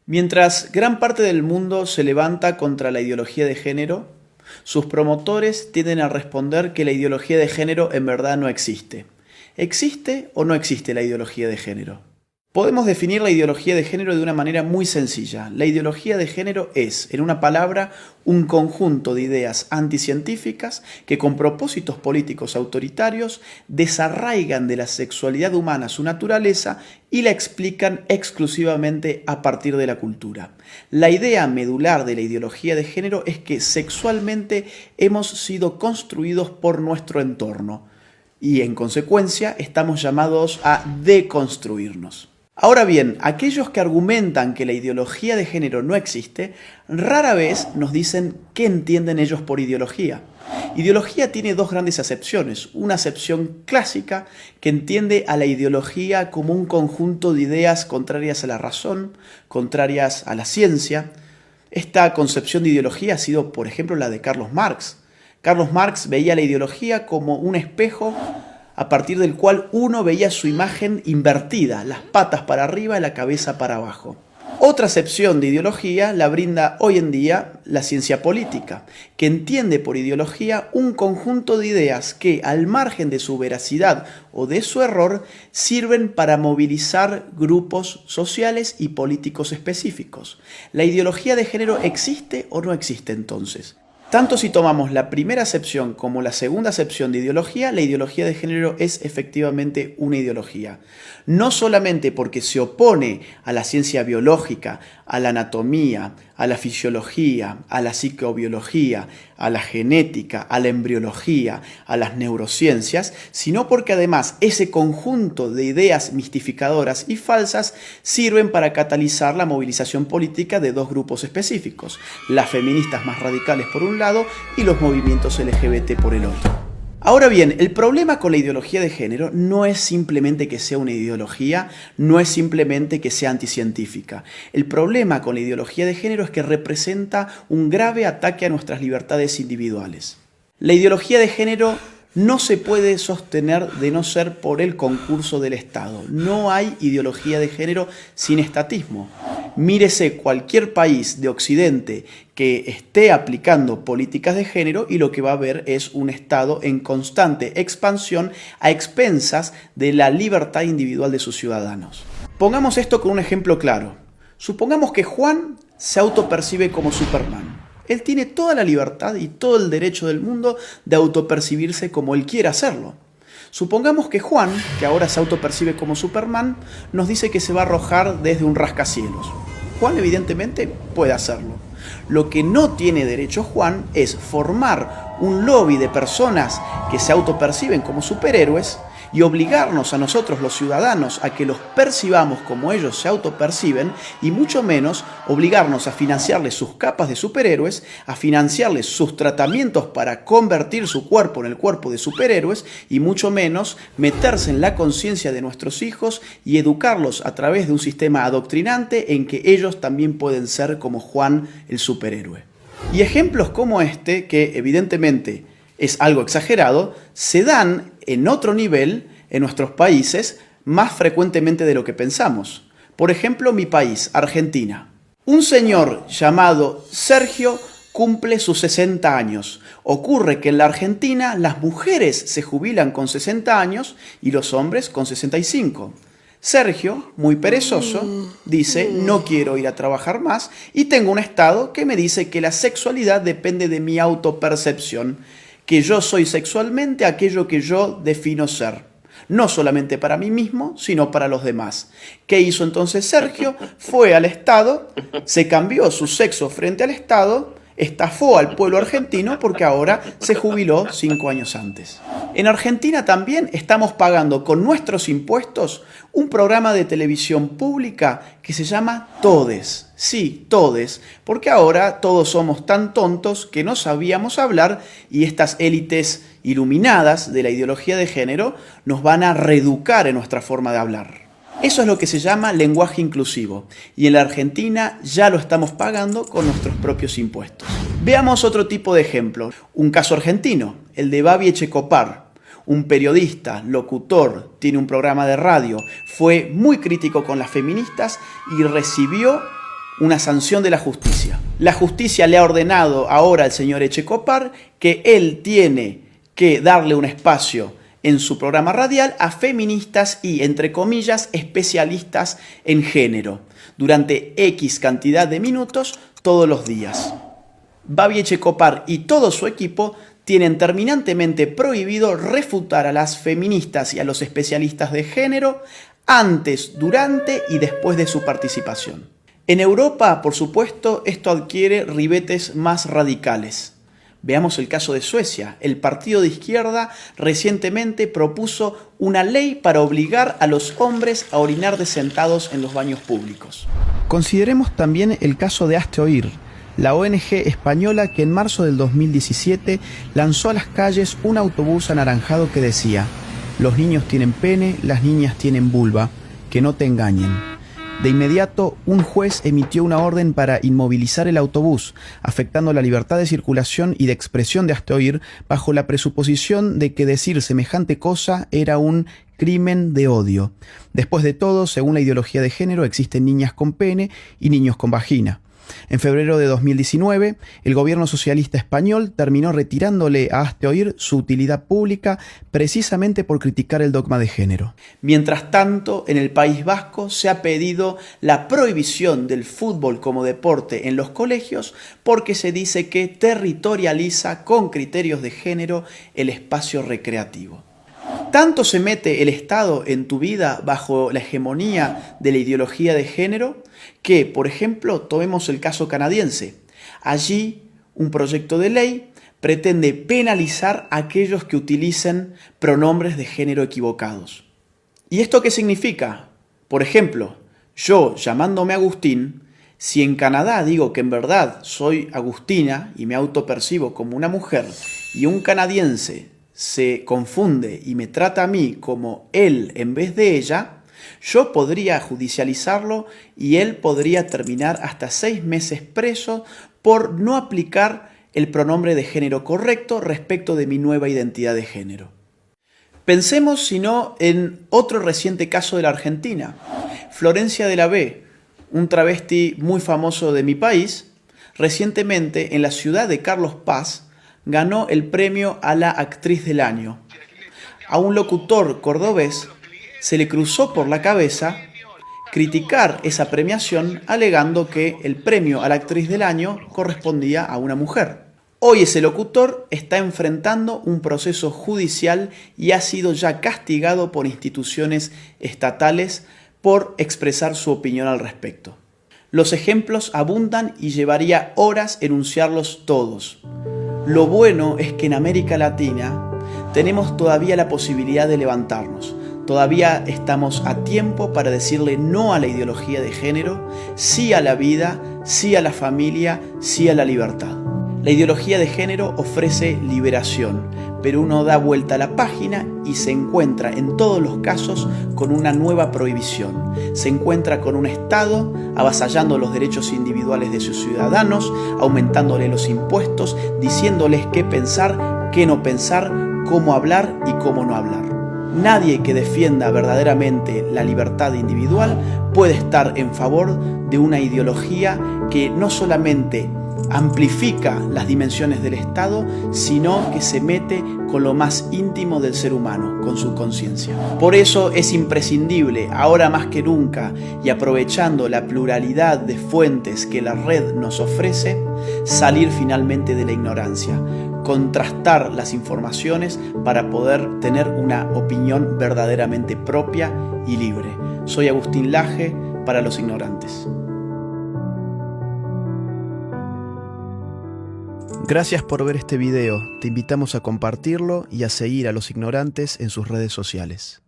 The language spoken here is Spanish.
Mientras gran parte del mundo se levanta contra la ideología de género, sus promotores tienden a responder que la ideología de género en verdad no existe. ¿Existe o no existe la ideología de género? Podemos definir la ideología de género de una manera muy sencilla. La ideología de género es, en una palabra, un conjunto de ideas anticientíficas que con propósitos políticos autoritarios desarraigan de la sexualidad humana su naturaleza y la explican exclusivamente a partir de la cultura. La idea medular de la ideología de género es que sexualmente hemos sido construidos por nuestro entorno y en consecuencia estamos llamados a deconstruirnos. Ahora bien, aquellos que argumentan que la ideología de género no existe, rara vez nos dicen qué entienden ellos por ideología. Ideología tiene dos grandes acepciones. Una acepción clásica que entiende a la ideología como un conjunto de ideas contrarias a la razón, contrarias a la ciencia. Esta concepción de ideología ha sido, por ejemplo, la de Carlos Marx. Carlos Marx veía la ideología como un espejo a partir del cual uno veía su imagen invertida, las patas para arriba y la cabeza para abajo. Otra acepción de ideología la brinda hoy en día la ciencia política, que entiende por ideología un conjunto de ideas que, al margen de su veracidad o de su error, sirven para movilizar grupos sociales y políticos específicos. ¿La ideología de género existe o no existe entonces? Tanto si tomamos la primera acepción como la segunda acepción de ideología, la ideología de género es efectivamente una ideología. No solamente porque se opone a la ciencia biológica, a la anatomía, a la fisiología, a la psicobiología, a la genética, a la embriología, a las neurociencias, sino porque además ese conjunto de ideas mistificadoras y falsas sirven para catalizar la movilización política de dos grupos específicos, las feministas más radicales por un lado y los movimientos LGBT por el otro. Ahora bien, el problema con la ideología de género no es simplemente que sea una ideología, no es simplemente que sea anticientífica. El problema con la ideología de género es que representa un grave ataque a nuestras libertades individuales. La ideología de género no se puede sostener de no ser por el concurso del Estado. No hay ideología de género sin estatismo. Mírese cualquier país de Occidente que esté aplicando políticas de género y lo que va a ver es un Estado en constante expansión a expensas de la libertad individual de sus ciudadanos. Pongamos esto con un ejemplo claro. Supongamos que Juan se autopercibe como Superman. Él tiene toda la libertad y todo el derecho del mundo de autopercibirse como él quiera hacerlo. Supongamos que Juan, que ahora se autopercibe como Superman, nos dice que se va a arrojar desde un rascacielos. Juan evidentemente puede hacerlo. Lo que no tiene derecho Juan es formar un lobby de personas que se autoperciben como superhéroes y obligarnos a nosotros los ciudadanos a que los percibamos como ellos se autoperciben y mucho menos obligarnos a financiarles sus capas de superhéroes, a financiarles sus tratamientos para convertir su cuerpo en el cuerpo de superhéroes y mucho menos meterse en la conciencia de nuestros hijos y educarlos a través de un sistema adoctrinante en que ellos también pueden ser como Juan el superhéroe. Y ejemplos como este, que evidentemente es algo exagerado, se dan en otro nivel en nuestros países más frecuentemente de lo que pensamos. Por ejemplo, mi país, Argentina. Un señor llamado Sergio cumple sus 60 años. Ocurre que en la Argentina las mujeres se jubilan con 60 años y los hombres con 65. Sergio, muy perezoso, dice: no quiero ir a trabajar más y tengo un estado que me dice que la sexualidad depende de mi autopercepción, que yo soy sexualmente aquello que yo defino ser, no solamente para mí mismo, sino para los demás. ¿Qué hizo entonces Sergio? Fue al Estado, se cambió su sexo frente al Estado, estafó al pueblo argentino porque ahora se jubiló 5 años antes. En Argentina también estamos pagando con nuestros impuestos un programa de televisión pública que se llama Todes. Sí, Todes, porque ahora todos somos tan tontos que no sabíamos hablar y estas élites iluminadas de la ideología de género nos van a reeducar en nuestra forma de hablar. Eso es lo que se llama lenguaje inclusivo y en la Argentina ya lo estamos pagando con nuestros propios impuestos. Veamos otro tipo de ejemplo, un caso argentino, el de Babi Echecopar. Un periodista, locutor, tiene un programa de radio, fue muy crítico con las feministas y recibió una sanción de la justicia. La justicia le ha ordenado ahora al señor Echecopar que él tiene que darle un espacio en su programa radial a feministas y, entre comillas, especialistas en género, durante X cantidad de minutos todos los días. Babi Echecopar y todo su equipo tienen terminantemente prohibido refutar a las feministas y a los especialistas de género antes, durante y después de su participación. En Europa, por supuesto, esto adquiere ribetes más radicales. Veamos el caso de Suecia. El partido de izquierda recientemente propuso una ley para obligar a los hombres a orinar de sentados en los baños públicos. Consideremos también el caso de Hazte Oír, la ONG española que en marzo del 2017 lanzó a las calles un autobús anaranjado que decía: los niños tienen pene, las niñas tienen vulva, que no te engañen. De inmediato, un juez emitió una orden para inmovilizar el autobús, afectando la libertad de circulación y de expresión de Hazte Oír, bajo la presuposición de que decir semejante cosa era un crimen de odio. Después de todo, según la ideología de género, existen niñas con pene y niños con vagina. En febrero de 2019, el gobierno socialista español terminó retirándole a Hazte Oír su utilidad pública precisamente por criticar el dogma de género. Mientras tanto, en el País Vasco se ha pedido la prohibición del fútbol como deporte en los colegios porque se dice que territorializa con criterios de género el espacio recreativo. ¿Tanto se mete el Estado en tu vida bajo la hegemonía de la ideología de género que, por ejemplo, tomemos el caso canadiense? Allí, un proyecto de ley pretende penalizar a aquellos que utilicen pronombres de género equivocados. ¿Y esto qué significa? Por ejemplo, yo, llamándome Agustín, si en Canadá digo que en verdad soy Agustina y me autopercibo como una mujer, y un canadiense se confunde y me trata a mí como él en vez de ella, yo podría judicializarlo y él podría terminar hasta 6 meses preso por no aplicar el pronombre de género correcto respecto de mi nueva identidad de género. Pensemos, si no, en otro reciente caso de la Argentina. Florencia de la B, un travesti muy famoso de mi país, recientemente en la ciudad de Carlos Paz, ganó el premio a la actriz del año. A un locutor cordobés se le cruzó por la cabeza criticar esa premiación alegando que el premio a la actriz del año correspondía a una mujer. Hoy ese locutor está enfrentando un proceso judicial y ha sido ya castigado por instituciones estatales por expresar su opinión al respecto. Los ejemplos abundan y llevaría horas enunciarlos todos. Lo bueno es que en América Latina tenemos todavía la posibilidad de levantarnos. Todavía estamos a tiempo para decirle no a la ideología de género, sí a la vida, sí a la familia, sí a la libertad. La ideología de género ofrece liberación, pero uno da vuelta a la página y se encuentra en todos los casos con una nueva prohibición. Se encuentra con un Estado avasallando los derechos individuales de sus ciudadanos, aumentándole los impuestos, diciéndoles qué pensar, qué no pensar, cómo hablar y cómo no hablar. Nadie que defienda verdaderamente la libertad individual puede estar en favor de una ideología que no solamente amplifica las dimensiones del Estado, sino que se mete con lo más íntimo del ser humano, con su conciencia. Por eso es imprescindible, ahora más que nunca, y aprovechando la pluralidad de fuentes que la red nos ofrece, salir finalmente de la ignorancia, contrastar las informaciones para poder tener una opinión verdaderamente propia y libre. Soy Agustín Laje para los ignorantes. Gracias por ver este video, te invitamos a compartirlo y a seguir a los ignorantes en sus redes sociales.